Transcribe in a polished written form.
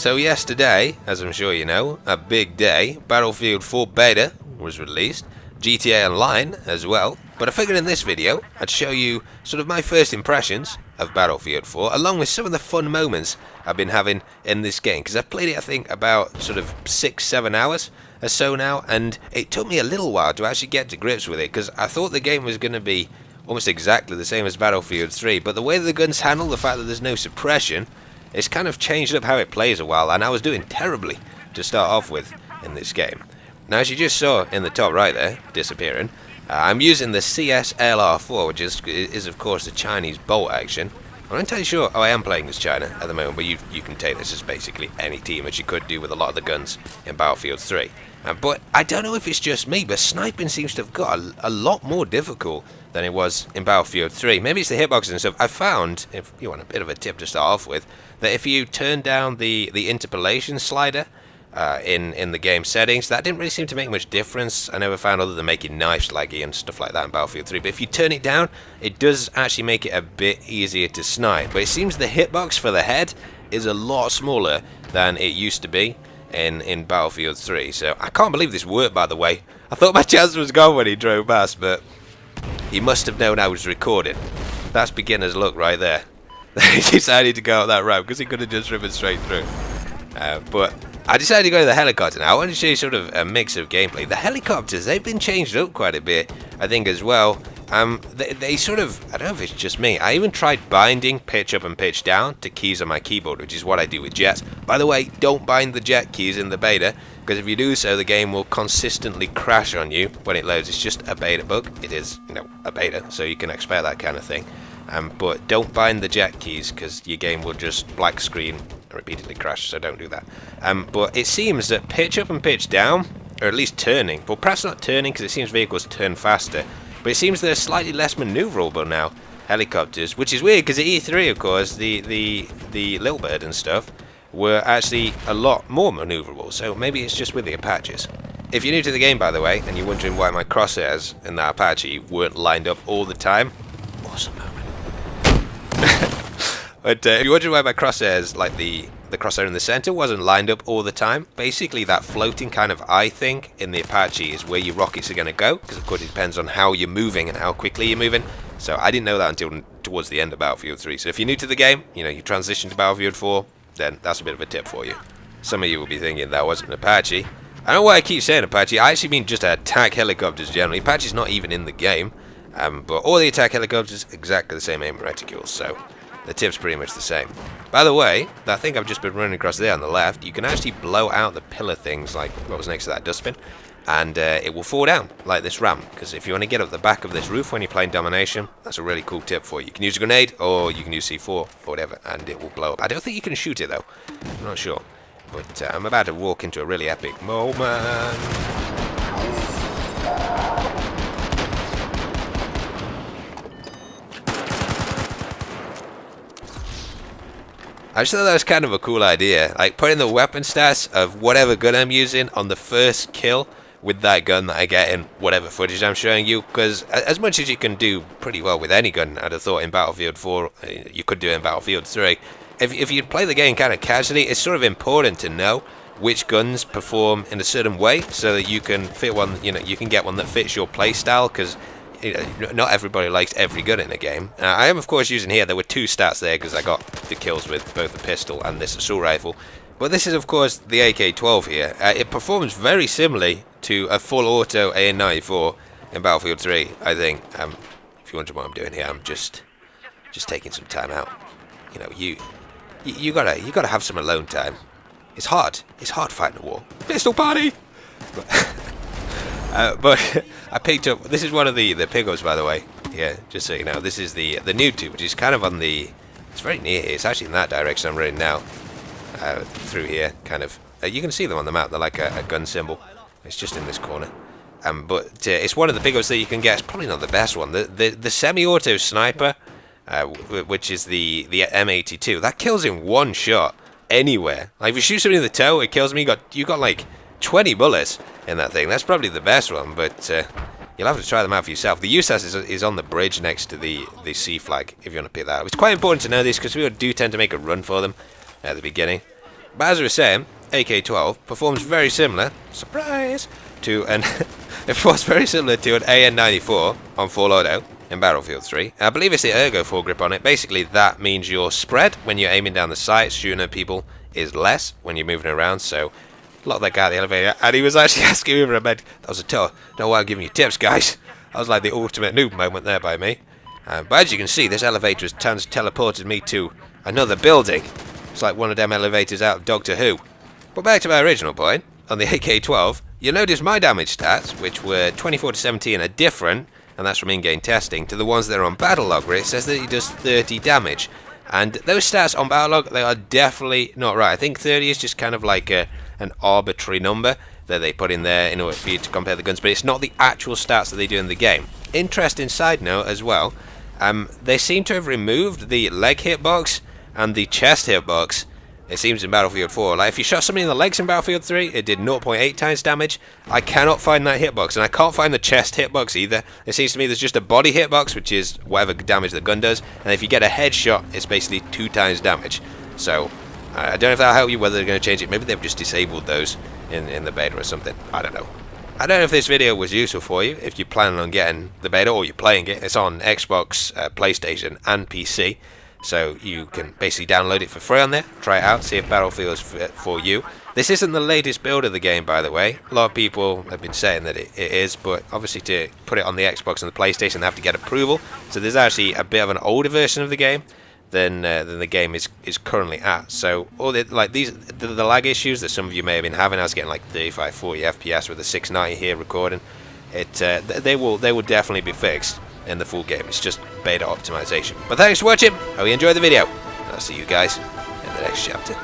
So yesterday, as I'm sure you know, a big day, Battlefield 4 Beta was released, GTA Online as well, but I figured in this video I'd show you sort of my first impressions of Battlefield 4, along with some of the fun moments I've been having in this game, because I've played it I think about sort of 6-7 hours or so now, and it took me a little while to actually get to grips with it, because I thought the game was going to be almost exactly the same as Battlefield 3, but the way the guns handle, the fact that there's no suppression, it's kind of changed up how it plays a while, and I was doing terribly to start off with in this game. Now, as you just saw in the top right there, disappearing, I'm using the CS-LR4, which is of course the Chinese bolt action. I'm not entirely sure. Oh, I am playing as China at the moment, but you can take this as basically any team, as you could do with a lot of the guns in Battlefield 3. But I don't know if it's just me, but sniping seems to have got a lot more difficult than it was in Battlefield 3. Maybe it's the hitboxes and stuff. I found, if you want a bit of a tip to start off with, that if you turn down the interpolation slider in the game settings, that didn't really seem to make much difference. I never found, other than making knives laggy and stuff like that in Battlefield 3. But if you turn it down, it does actually make it a bit easier to snipe. But it seems the hitbox for the head is a lot smaller than it used to be in Battlefield 3. So I can't believe this worked, by the way. I thought my chance was gone when he drove past, but he must have known I was recording. That's beginner's luck right there. He decided to go out that route because he could have just driven straight through. But I decided to go to the helicopter now. I want to show you sort of a mix of gameplay. The helicopters, they've been changed up quite a bit, I think, as well. They sort of, I don't know if it's just me, I even tried binding pitch up and pitch down to keys on my keyboard, which is what I do with jets. By the way, don't bind the jet keys in the beta, because if you do so, the game will consistently crash on you when it loads. It's just a beta bug. It is, you know, a beta, so you can expect that kind of thing. But don't bind the jet keys, because your game will just black screen and repeatedly crash, so don't do that. But it seems that pitch up and pitch down, or at least turning, well, perhaps not turning, because it seems vehicles turn faster, but it seems they're slightly less maneuverable now, helicopters, which is weird, because at E3, of course, the Little Bird and stuff were actually a lot more maneuverable, so maybe it's just with the Apaches. If you're new to the game, by the way, and you're wondering why my crosshairs in that Apache weren't lined up all the time, awesome moment. But if you're wondering why my crosshairs, like the crosshair in the center, wasn't lined up all the time, basically that floating kind of eye thing in the Apache is where your rockets are going to go, because of course it depends on how you're moving and how quickly you're moving. So I didn't know that until towards the end of Battlefield 3. So if you're new to the game, you know, you transition to Battlefield 4, then that's a bit of a tip for you. Some of you will be thinking that wasn't an Apache. I don't know why I keep saying Apache. I actually mean just attack helicopters generally. Apache's not even in the game, but all the attack helicopters exactly the same aim reticules, so the tip's pretty much the same. By the way, that thing I've just been running across there on the left, you can actually blow out the pillar things, like what was next to that dustbin, and it will fall down like this ramp, because if you want to get up the back of this roof when you're playing domination, that's a really cool tip for you. You can use a grenade, or you can use C4, or whatever, and it will blow up. I don't think you can shoot it though, I'm not sure, but I'm about to walk into a really epic moment. I just thought that was kind of a cool idea, like putting the weapon stats of whatever gun I'm using on the first kill with that gun that I get in whatever footage I'm showing you, because as much as you can do pretty well with any gun, I'd have thought in Battlefield 4, you could do it in Battlefield 3. If you play the game kind of casually, it's sort of important to know which guns perform in a certain way, so that you can fit one, you know, you can get one that fits your playstyle, because not everybody likes every gun in a game. I am of course using here, there were two stats there because I got the kills with both the pistol and this assault rifle, but this is of course the AK-12 here. It performs very similarly to a full auto AN-94 in Battlefield 3, I think. If you wonder what I'm doing here, I'm just taking some time out. You know, you gotta have some alone time. It's hard fighting a war. Pistol party. But I picked up, this is one of the pickups, by the way, yeah, just so you know, this is the new tube, which is kind of on the, it's very near here, it's actually in that direction I'm running now, through here, kind of, you can see them on the map, they're like a gun symbol, it's just in this corner, but it's one of the pickups that you can get. It's probably not the best one, the semi-auto sniper, which is the M82, that kills in one shot, anywhere, like if you shoot somebody in the toe, it kills me, you got like 20 bullets in that thing. That's probably the best one, but you'll have to try them out for yourself. The USAS is on the bridge next to the C flag, if you want to pick that up. It's quite important to know this, because people do tend to make a run for them at the beginning. But as we were saying, AK-12 performs very similar, surprise, to an it performs very similar to an AN-94 on full auto in Battlefield 3. I believe it's the ergo foregrip on it. Basically, that means your spread when you're aiming down the sights, shooting at people, is less when you're moving around. So, a lot of that guy at the elevator, and he was actually asking me for a med. That was a tough. No way I'm giving you tips, guys. That was like the ultimate noob moment there by me. But as you can see, this elevator has teleported me to another building. It's like one of them elevators out of Doctor Who. But back to my original point, on the AK-12, you'll notice my damage stats, which were 24 to 17, are different, and that's from in-game testing, to the ones that are on Battlelog, where it says that he does 30 damage. And those stats on Battlelog, they are definitely not right. I think 30 is just kind of like an arbitrary number that they put in there in order for you to compare the guns, but it's not the actual stats that they do in the game. Interesting side note as well, they seem to have removed the leg hitbox and the chest hitbox. It seems in Battlefield 4. Like if you shot somebody in the legs in Battlefield 3, it did 0.8 times damage. I cannot find that hitbox, and I can't find the chest hitbox either. It seems to me there's just a body hitbox, which is whatever damage the gun does, and if you get a headshot, it's basically 2 times damage. So I don't know if that'll help you, whether they're going to change it. Maybe they've just disabled those in the beta or something. I don't know. I don't know if this video was useful for you, if you're planning on getting the beta or you're playing it. It's on Xbox, PlayStation and PC. So you can basically download it for free on there, try it out, see if Battlefield is for you. This isn't the latest build of the game, by the way. A lot of people have been saying that it is, but obviously to put it on the Xbox and the PlayStation, they have to get approval. So there's actually a bit of an older version of the game than the game is currently at. So all the lag issues that some of you may have been having, I was getting like 35, 40 FPS with the 690 here recording. They will definitely be fixed in the full game. It's just beta optimization. But thanks for watching. Hope you enjoyed the video. I'll see you guys in the next chapter.